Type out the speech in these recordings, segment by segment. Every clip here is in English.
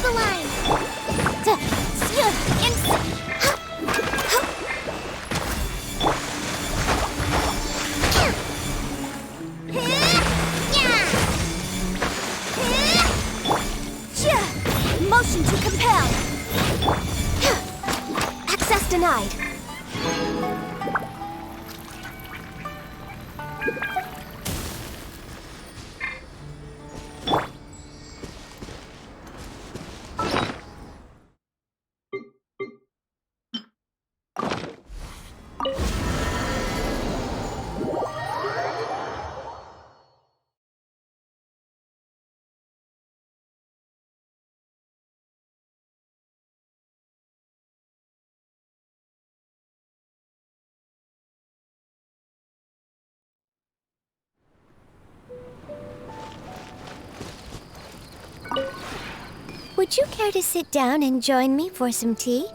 the line. Motion to compel. Access denied. Would you care to sit down and join me for some tea?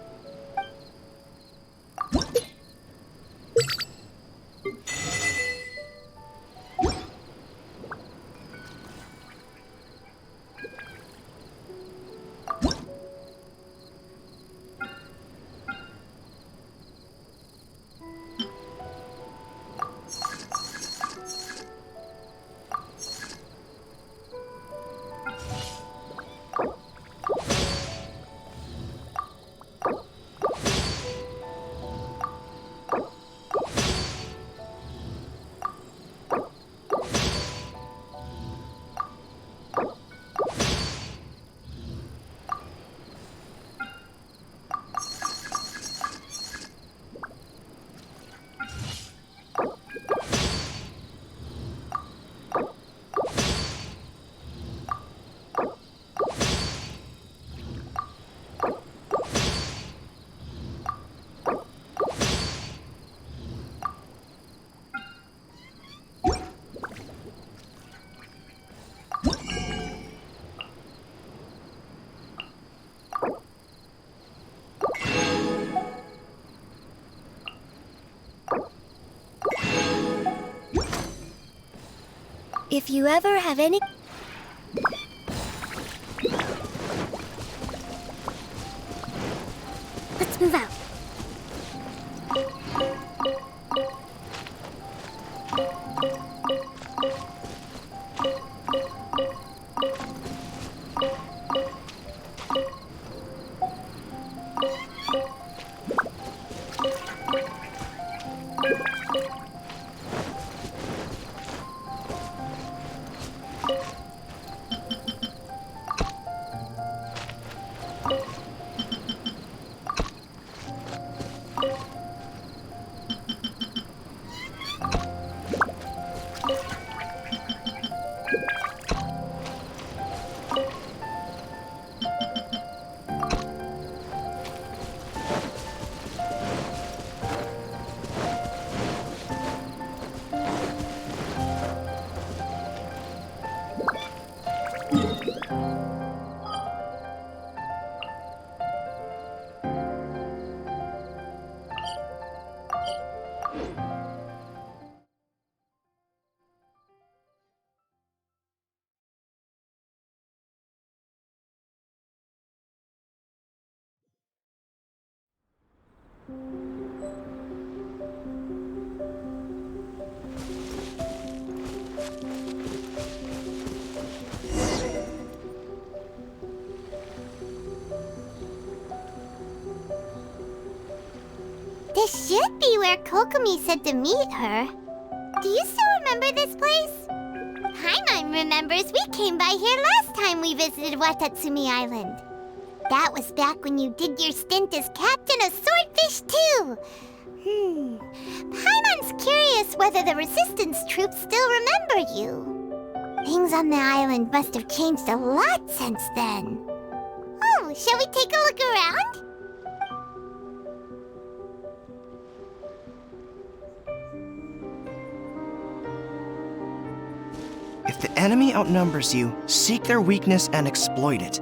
If you ever have any... Let's move out. This should be where 𝐏𝐴 said to meet her. Do you still remember this place? Paimon remembers we came by here last time we visited Watatsumi Island. That was back when you did your stint as captain of Swordfish too. Paimon's curious whether the resistance troops still remember you. Things on the island must have changed a lot since then. Oh, shall we take a look around? If the enemy outnumbers you, seek their weakness and exploit it.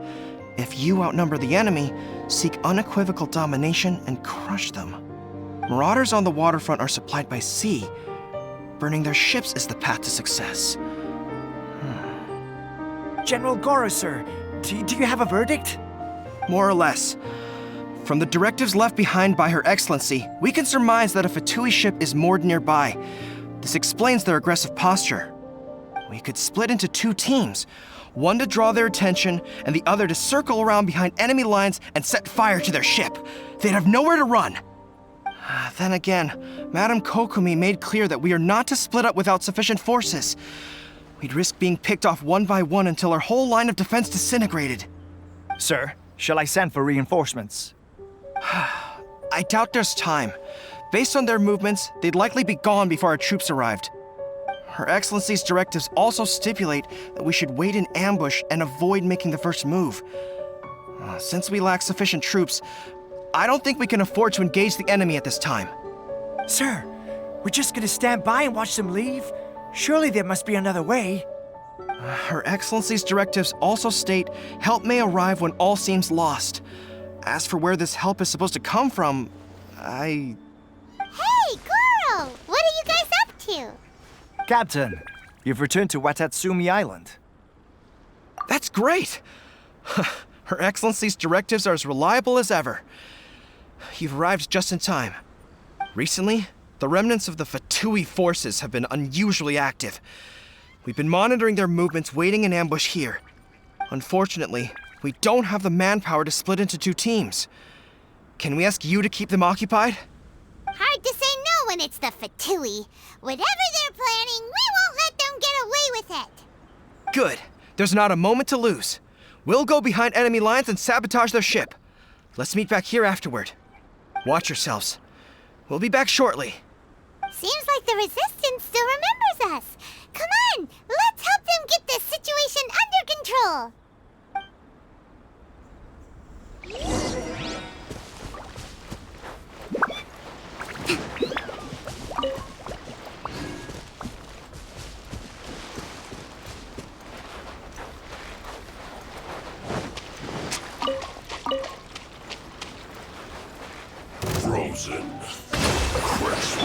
If you outnumber the enemy, seek unequivocal domination and crush them. Marauders on the waterfront are supplied by sea. Burning their ships is the path to success. General Goro, sir, do you have a verdict? More or less. From the directives left behind by Her Excellency, we can surmise that a Fatui ship is moored nearby. This explains their aggressive posture. We could split into 2 teams, one to draw their attention and the other to circle around behind enemy lines and set fire to their ship. They'd have nowhere to run. Then again, Madame Kokomi made clear that we are not to split up without sufficient forces. We'd risk being picked off one by one until our whole line of defense disintegrated. Sir, shall I send for reinforcements? I doubt there's time. Based on their movements, they'd likely be gone before our troops arrived. Her Excellency's directives also stipulate that we should wait in ambush and avoid making the first move. Since we lack sufficient troops, I don't think we can afford to engage the enemy at this time. Sir, we're just gonna stand by and watch them leave? Surely there must be another way. Her Excellency's directives also state help may arrive when all seems lost. As for where this help is supposed to come from, Hey, girl! What are you guys up to? Captain, you've returned to Watatsumi Island. That's great! Her Excellency's directives are as reliable as ever. You've arrived just in time. Recently, the remnants of the Fatui forces have been unusually active. We've been monitoring their movements, waiting in ambush here. Unfortunately, we don't have the manpower to split into 2 teams. Can we ask you to keep them occupied? Hard to say no when it's the Fatui. Whatever they're planning, we won't let them get away with it. Good. There's not a moment to lose. We'll go behind enemy lines and sabotage their ship. Let's meet back here afterward. Watch yourselves. We'll be back shortly. Seems like the Resistance still remembers us. Come on, let's help them get this situation under control. Frozen. Crisp.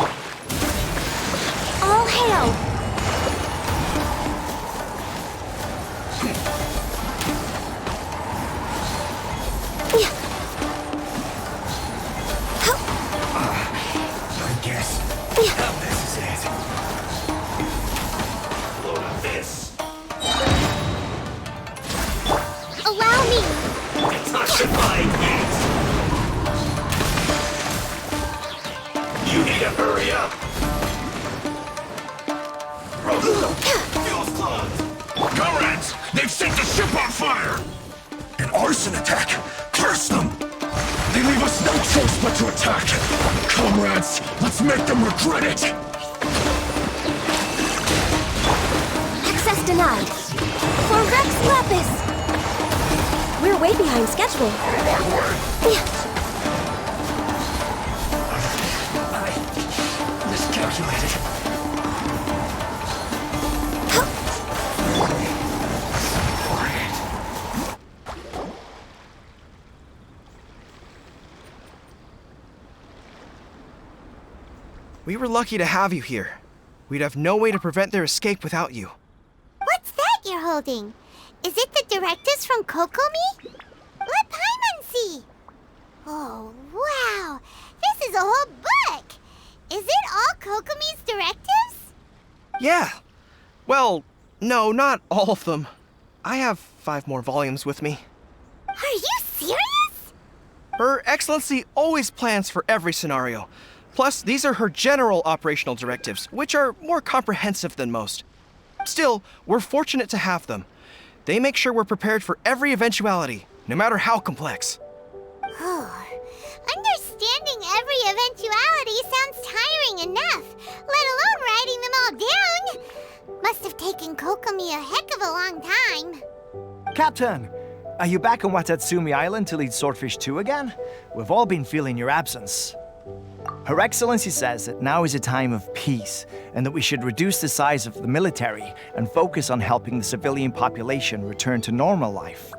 All hail! I guess. Now this is it. Load of this. Allow me. Detoxifying heat. You need to hurry up. Fuel's clogged. Comrades, they've set the ship on fire. An arson attack. Curse them. They leave us no choice but to attack. Comrades, let's make them regret it. Access denied. For Rex Lapis! We're way behind schedule. I miscalculated. We were lucky to have you here. We'd have no way to prevent their escape without you. What's that you're holding? Is it the directives from Kokomi? Let Paimon see. Oh, wow. This is a whole book. Is it all Kokomi's directives? Yeah. Well, no, not all of them. I have 5 more volumes with me. Are you serious? Her Excellency always plans for every scenario. Plus, these are her general operational directives, which are more comprehensive than most. Still, we're fortunate to have them. They make sure we're prepared for every eventuality, no matter how complex. Understanding every eventuality sounds tiring enough, let alone writing them all down. Must have taken Kokomi a heck of a long time. Captain, are you back on Watatsumi Island to lead Swordfish 2 again? We've all been feeling your absence. Her Excellency says that now is a time of peace, and that we should reduce the size of the military and focus on helping the civilian population return to normal life.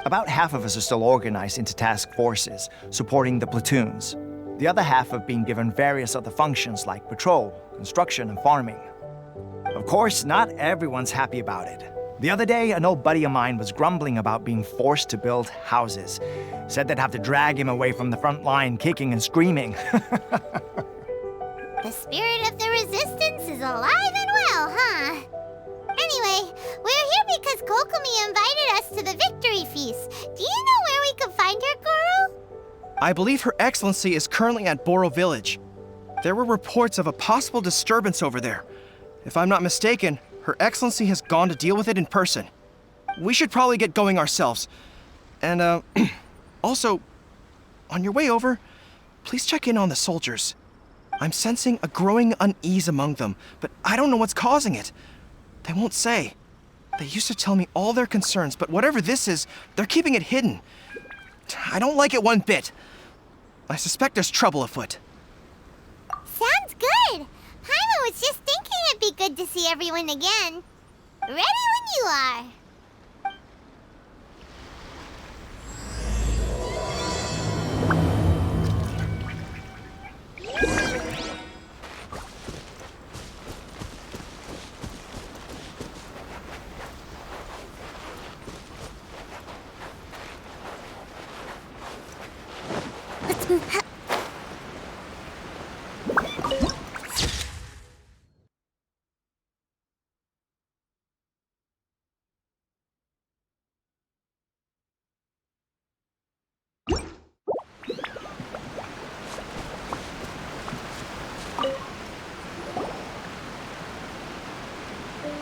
About half of us are still organized into task forces, supporting the platoons. The other half have been given various other functions like patrol, construction, and farming. Of course, not everyone's happy about it. The other day, an old buddy of mine was grumbling about being forced to build houses. Said they'd have to drag him away from the front line, kicking and screaming. The spirit of the resistance is alive and well, huh? Anyway, we're here because 𝘒𝐬𝐬 invited us to the victory feast. Do you know where we can find her, Guru? I believe Her Excellency is currently at 𝘒𝘬𝐬 village. There were reports of a possible disturbance over there. If I'm not mistaken, Her Excellency has gone to deal with it in person. We should probably get going ourselves. And, also, on your way over, please check in on the soldiers. I'm sensing a growing unease among them, but I don't know what's causing it. They won't say. They used to tell me all their concerns, but whatever this is, they're keeping it hidden. I don't like it one bit. I suspect there's trouble afoot. Sounds good. Paimon was just thinking it'd be good to see everyone again. Ready when you are.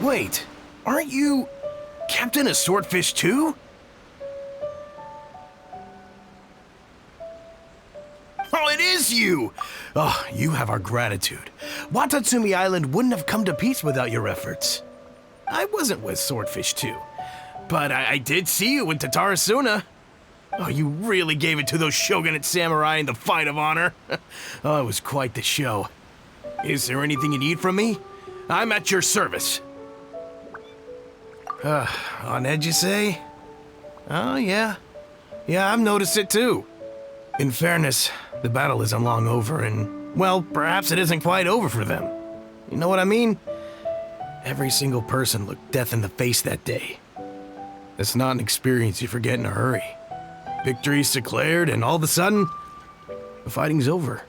Wait, aren't you Captain of Swordfish too? Oh, it is you! Oh, you have our gratitude. 𝘒𝘮𝘬𝘰𝘬𝘪'𝐴 Island wouldn't have come to peace without your efforts. I wasn't with Swordfish too, but I did see you with 𝘚𝘵𝑠una. Oh, you really gave it to those shogunate samurai in the fight of honor. Oh, it was quite the show. Is there anything you need from me? I'm at your service. On edge, you say? Oh, yeah. Yeah, I've noticed it too. In fairness, the battle isn't long over, and, well, perhaps it isn't quite over for them. You know what I mean? Every single person looked death in the face that day. It's not an experience you forget in a hurry. Victory's declared, and all of a sudden, the fighting's over.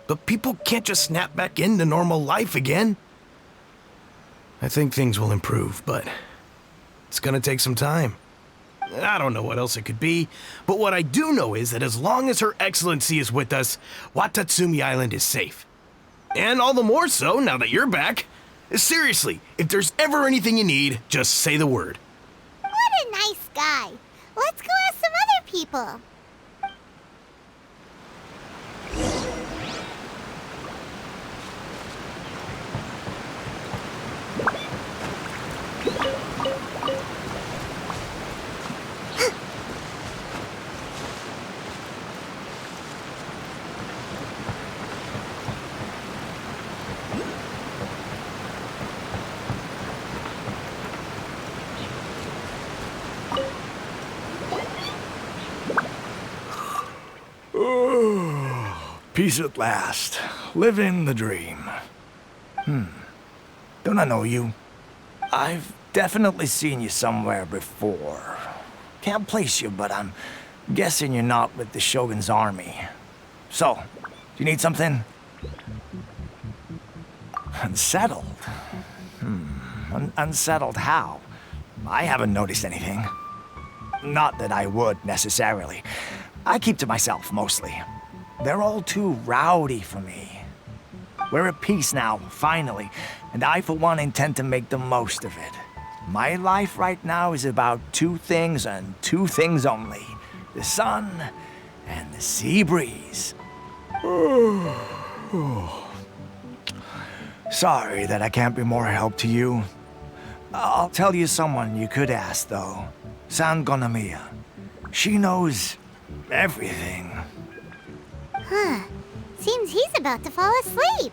But people can't just snap back into normal life again. I think things will improve, but it's gonna take some time. I don't know what else it could be, but what I do know is that as long as Her Excellency is with us, 𝘒𝘮𝘬𝘰𝘬𝘬 Island is safe. And all the more so now that you're back. Seriously, if there's ever anything you need, just say the word. What a nice guy. Let's go ask some other people. Peace at last. Living the dream. Don't I know you? I've definitely seen you somewhere before. Can't place you, but I'm guessing you're not with the Shogun's army. So, do you need something? Unsettled? Unsettled how? I haven't noticed anything. Not that I would, necessarily. I keep to myself, mostly. They're all too rowdy for me. We're at peace now, finally, and I, for one, intend to make the most of it. My life right now is about two things and two things only. The sun and the sea breeze. Sorry that I can't be more help to you. I'll tell you someone you could ask, though. 𝘒𝘮𝘬𝘰𝘬𝘪'𝐴. She knows everything. Huh. Seems he's about to fall asleep.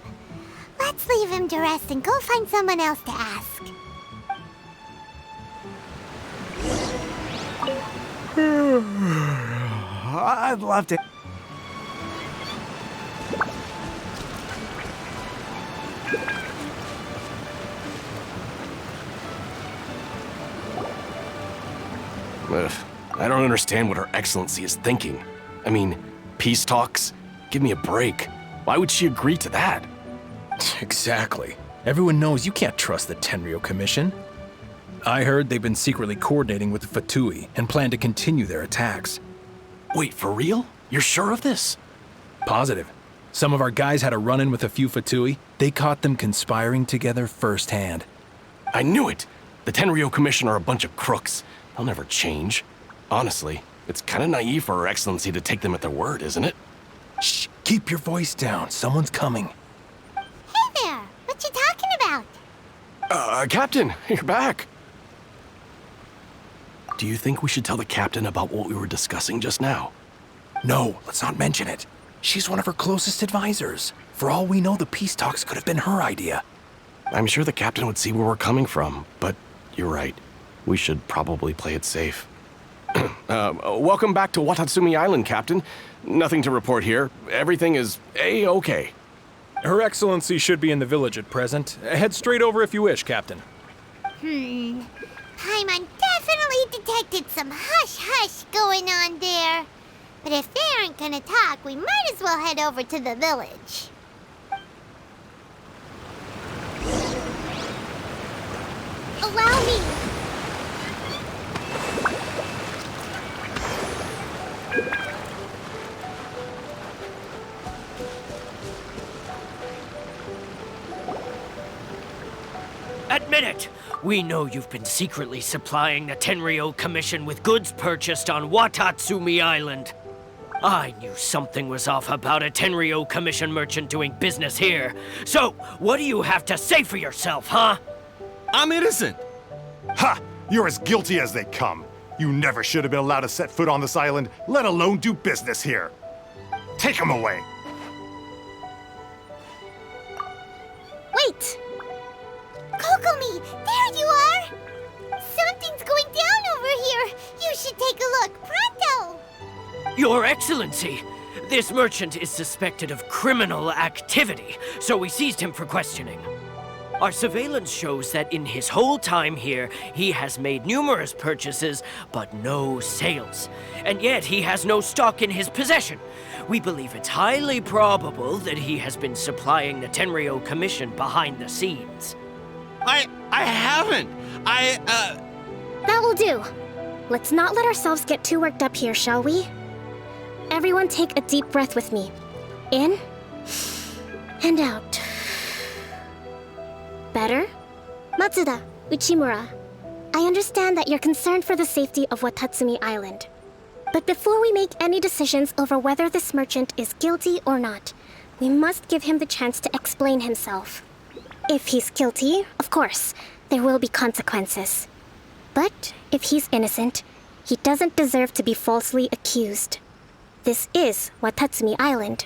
Let's leave him to rest and go find someone else to ask. I'd love to. Ugh, I don't understand what Her Excellency is thinking. I mean, peace talks? Give me a break. Why would she agree to that? Exactly. Everyone knows you can't trust the 𝘚𝘵𝑟𝑦𝑂 Commission. I heard they've been secretly coordinating with the 𝐵 and plan to continue their attacks. Wait, for real? You're sure of this? Positive. Some of our guys had a run-in with a few 𝘵. They caught them conspiring together firsthand. I knew it! The 𝘚𝘵𝑟𝑦𝑂 Commission are a bunch of crooks. They'll never change. Honestly, it's kind of naive for Her Excellency to take them at their word, isn't it? Shh, keep your voice down. Someone's coming. Hey there! What you talking about? Captain, you're back. Do you think we should tell the captain about what we were discussing just now? No, let's not mention it. She's one of her closest advisors. For all we know, the peace talks could have been her idea. I'm sure the captain would see where we're coming from, but you're right. We should probably play it safe. Welcome back to Watatsumi Island, Captain. Nothing to report here. Everything is A-okay. Her Excellency should be in the village at present. Head straight over if you wish, Captain. Paimon definitely detected some hush-hush going on there. But if they aren't gonna talk, we might as well head over to the village. Allow me! Admit it! We know you've been secretly supplying the 𝘚𝘵𝑟𝑦𝑂 Commission with goods purchased on Watatsumi Island. I knew something was off about a 𝘚𝘵𝑟𝑦𝑂 Commission merchant doing business here. So, what do you have to say for yourself, huh? I'm innocent! Ha! You're as guilty as they come. You never should have been allowed to set foot on this island, let alone do business here. Take him away! Wait! Kokomi, there you are! Something's going down over here! You should take a look, pronto! Your Excellency! This merchant is suspected of criminal activity, so we seized him for questioning. Our surveillance shows that in his whole time here, he has made numerous purchases, but no sales. And yet he has no stock in his possession. We believe it's highly probable that he has been supplying the 𝘚𝘵𝑟𝑦𝑂 Commission behind the scenes. I haven't! That will do. Let's not let ourselves get too worked up here, shall we? Everyone take a deep breath with me. In and out. Better? Matsuda, Uchimura, I understand that you're concerned for the safety of Watatsumi Island. But before we make any decisions over whether this merchant is guilty or not, we must give him the chance to explain himself. If he's guilty, of course, there will be consequences. But if he's innocent, he doesn't deserve to be falsely accused. This is Watatsumi Island.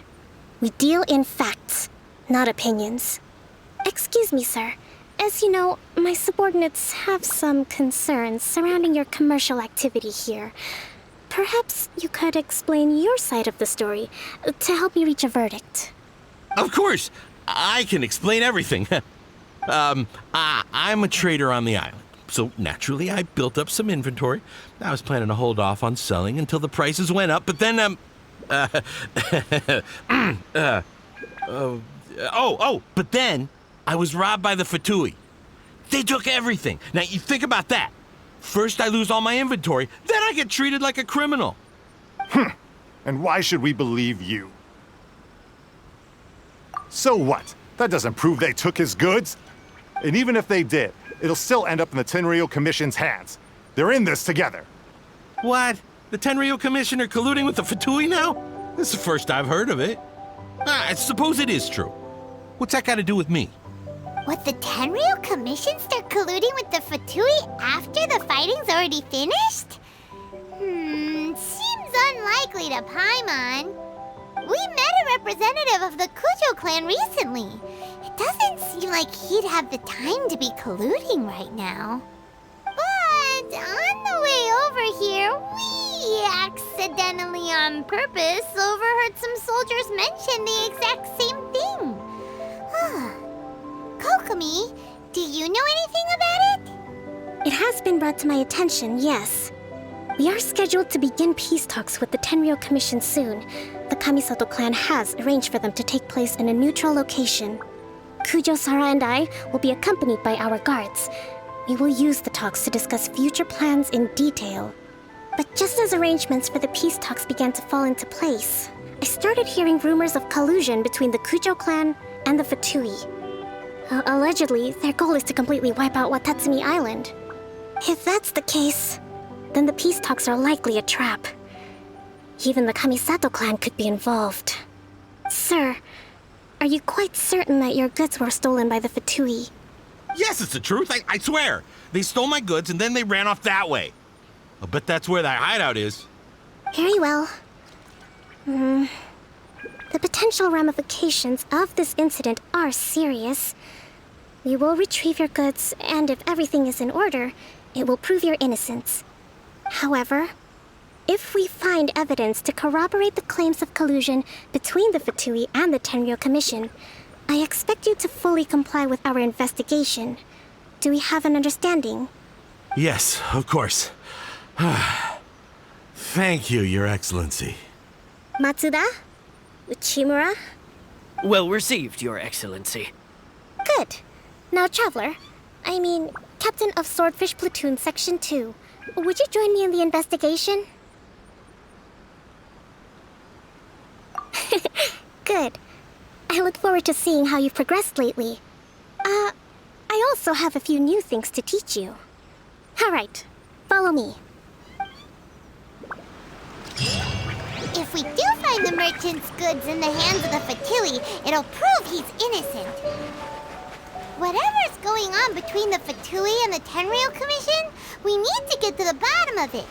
We deal in facts, not opinions. Excuse me, sir. As you know, my subordinates have some concerns surrounding your commercial activity here. Perhaps you could explain your side of the story to help me reach a verdict. Of course! I can explain everything. I'm a trader on the island, so naturally I built up some inventory. I was planning to hold off on selling until the prices went up, but then, but then I was robbed by the 𝘵. They took everything. Now, you think about that. First I lose all my inventory, then I get treated like a criminal. And why should we believe you? So what? That doesn't prove they took his goods. And even if they did, it'll still end up in the 𝘚𝘵𝑟𝑦𝑂 Commission's hands. They're in this together. What? The 𝘚𝘵𝑟𝑦𝑂 Commission are colluding with the 𝘵 now? This is the first I've heard of it. I suppose it is true. What's that got to do with me? What, the 𝘚𝘵𝑟𝑦𝑂 Commission start colluding with the 𝘵 after the fighting's already finished? Seems unlikely to Paimon. We met a representative of the 𝐾𝐽 clan recently. It doesn't seem like he'd have the time to be colluding right now. But on the way over here, we accidentally on purpose overheard some soldiers mention the exact same thing. Kokomi, do you know anything about it? It has been brought to my attention, yes. We are scheduled to begin peace talks with the Tenryou Commission soon. The Kamisato clan has arranged for them to take place in a neutral location. Kujo, Sara, and I will be accompanied by our guards. We will use the talks to discuss future plans in detail. But just as arrangements for the peace talks began to fall into place, I started hearing rumors of collusion between the Kujo clan and the Fatui. Allegedly, their goal is to completely wipe out Watatsumi Island. If that's the case, then the peace talks are likely a trap. Even the Kamisato clan could be involved. Sir, are you quite certain that your goods were stolen by the Fatui? Yes, it's the truth. I swear. They stole my goods and then they ran off that way. I'll bet that's where that hideout is. Very well. The potential ramifications of this incident are serious. We will retrieve your goods, and if everything is in order, it will prove your innocence. However, if we find evidence to corroborate the claims of collusion between the Fatui and the Tenryou Commission, I expect you to fully comply with our investigation. Do we have an understanding? Yes, of course. Thank you, Your Excellency. Matsuda? Uchimura? Well received, Your Excellency. Good. Now, Traveler, Captain of Swordfish Platoon Section 2, would you join me in the investigation? Good. I look forward to seeing how you've progressed lately. I also have a few new things to teach you. All right, follow me. If we do find the merchant's goods in the hands of the Fatui, it'll prove he's innocent. Whatever's going on between the Fatui and the Tenryou Commission, we need to get to the bottom of it.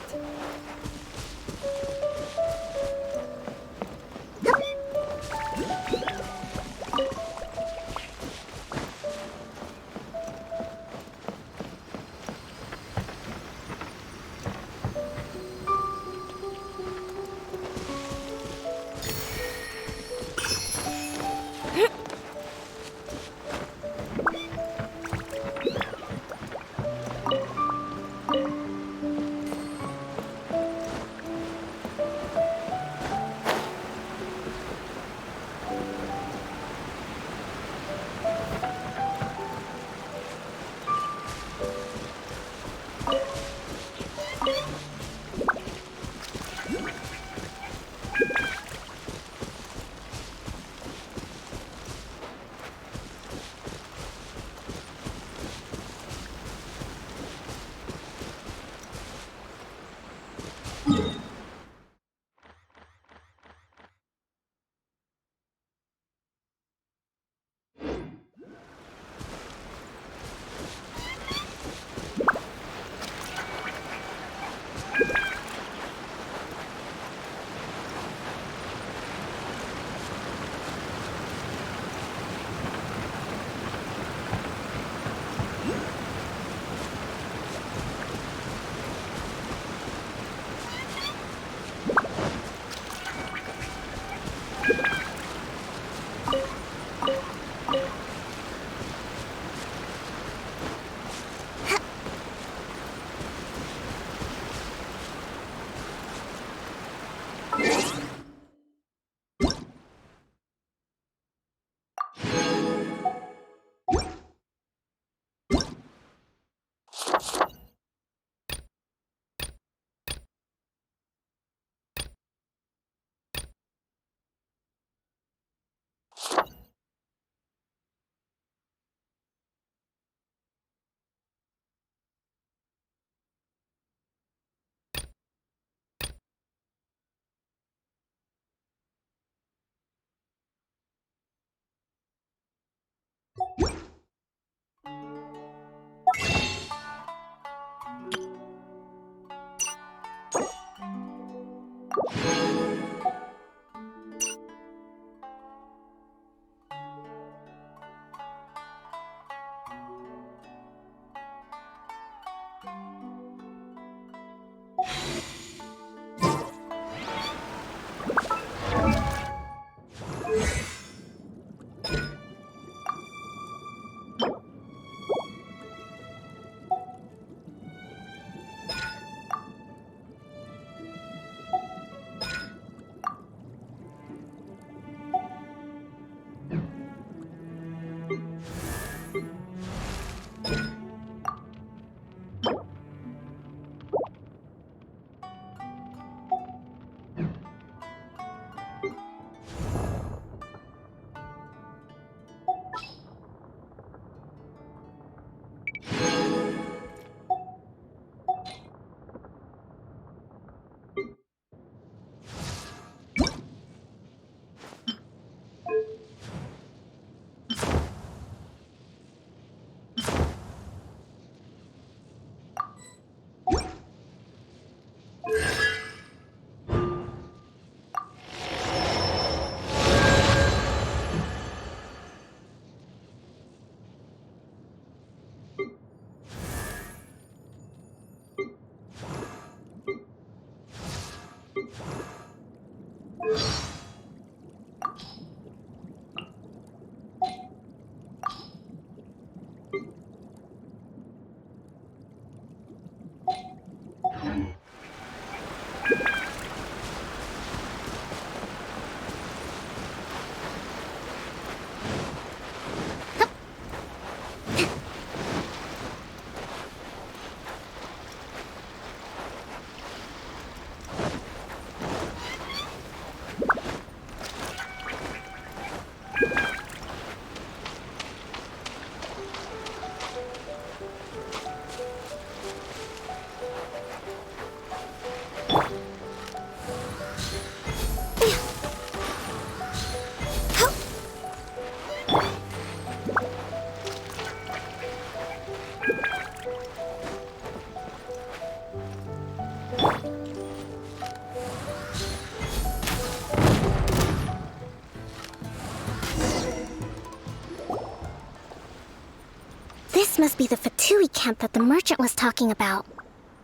This must be the 𝐴𝐻𝐻𝐿 camp that the merchant was talking about.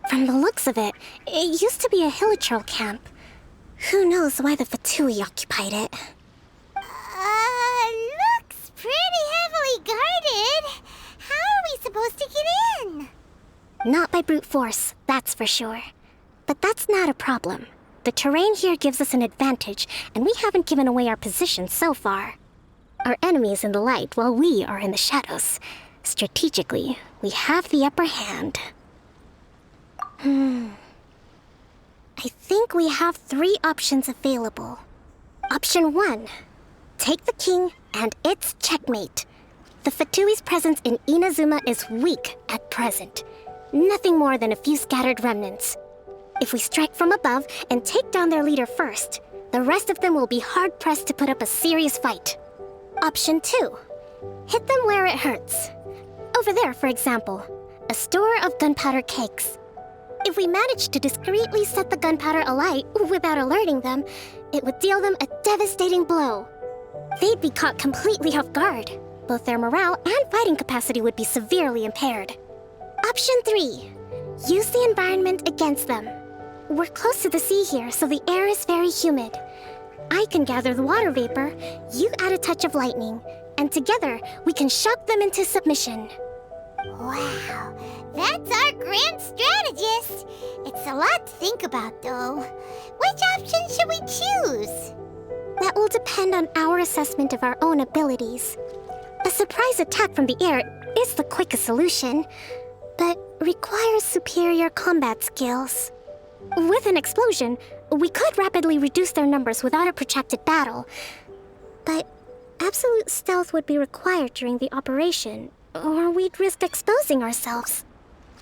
From the looks of it, it used to be a 𝐿𝐻𝐻𝐿 camp. Who knows why the 𝐴𝐻𝐻𝐿 occupied it? Looks pretty heavily guarded. How are we supposed to get in? Not by brute force, that's for sure. But that's not a problem. The terrain here gives us an advantage, and we haven't given away our position so far. Our enemy is in the light while we are in the shadows. Strategically, we have the upper hand. I think we have 3 options available. Option 1. Take the king and it's checkmate. The 𝐴𝐻𝐻𝐿's presence in Inazuma is weak at present. Nothing more than a few scattered remnants. If we strike from above and take down their leader first, the rest of them will be hard-pressed to put up a serious fight. Option 2. Hit them where it hurts. Over there, for example, a store of gunpowder cakes. If we manage to discreetly set the gunpowder alight without alerting them, it would deal them a devastating blow. They'd be caught completely off guard. Both their morale and fighting capacity would be severely impaired. Option 3. Use the environment against them. We're close to the sea here, so the air is very humid. I can gather the water vapor, you add a touch of lightning, and together we can shock them into submission. Wow, that's our grand strategist. It's a lot to think about, though. Which option should we choose? That will depend on our assessment of our own abilities. A surprise attack from the air is the quickest solution, but requires superior combat skills. With an explosion, we could rapidly reduce their numbers without a protracted battle, but absolute stealth would be required during the operation, or we'd risk exposing ourselves.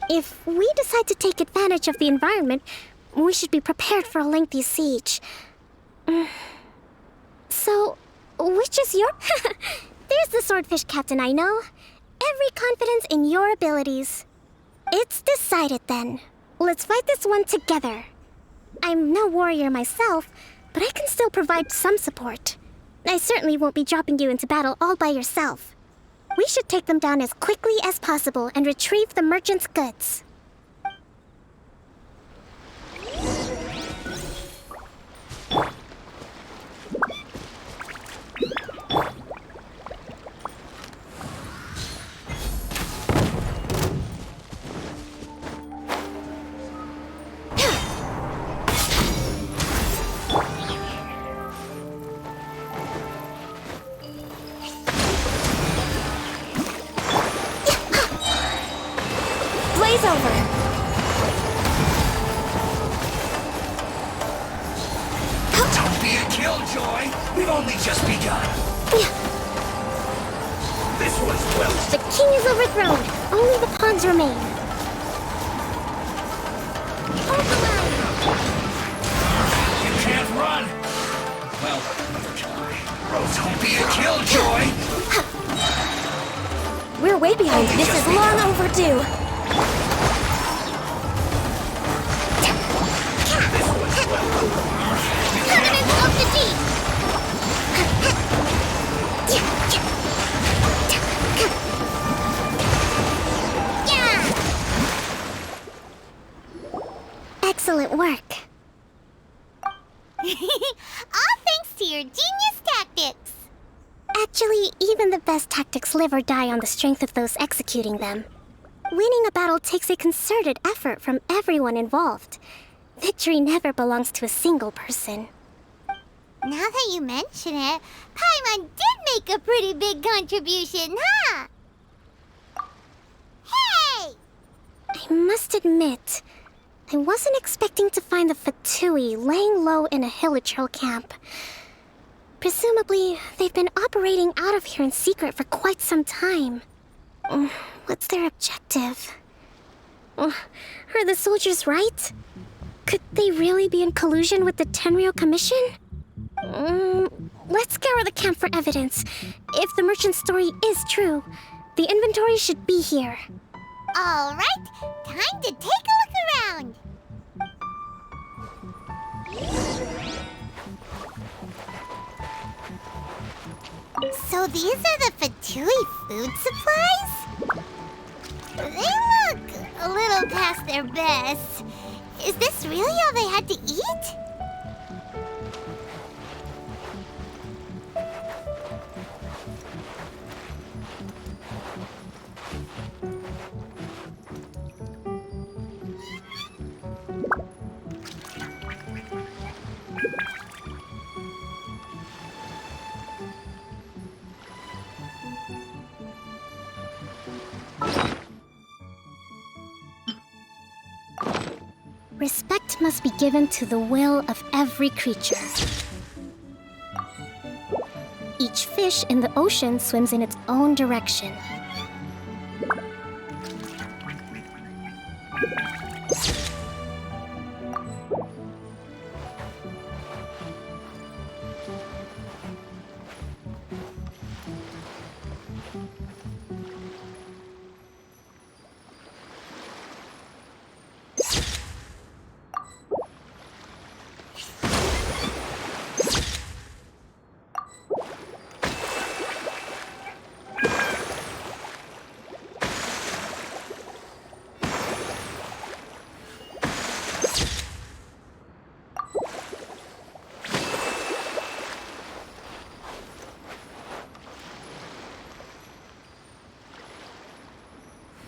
If we decide to take advantage of the environment, we should be prepared for a lengthy siege. So, which is your... There's the swordfish captain I know. Every confidence in your abilities. It's decided then. Let's fight this one together. I'm no warrior myself, but I can still provide some support. I certainly won't be dropping you into battle all by yourself. We should take them down as quickly as possible and retrieve the merchant's goods. Over. Don't be a killjoy! We've only just begun! This one's close! The king is overthrown! Only the pawns remain! You can't run! Well, don't be a killjoy! We're way behind. This is long overdue. Excellent work. All thanks to your genius tactics. Actually, even the best tactics live or die on the strength of those executing them. Winning a battle takes a concerted effort from everyone involved. Victory never belongs to a single person. Now that you mention it, Paimon did make a pretty big contribution, huh? Hey! I must admit, I wasn't expecting to find the �㈏𝑡ui laying low in a 𝐼𝐦𝐩𝐚 camp. Presumably, they've been operating out of here in secret for quite some time. What's their objective? Are the soldiers right? Could they really be in collusion with the 𝘚nryō Commission? Let's scour the camp for evidence. If the merchant's story is true, the inventory should be here. All right, time to take a look around. So these are the �㝏𝑡ui food supplies? They look a little past their best. Is this really all they had to eat? Respect must be given to the will of every creature. Each fish in the ocean swims in its own direction.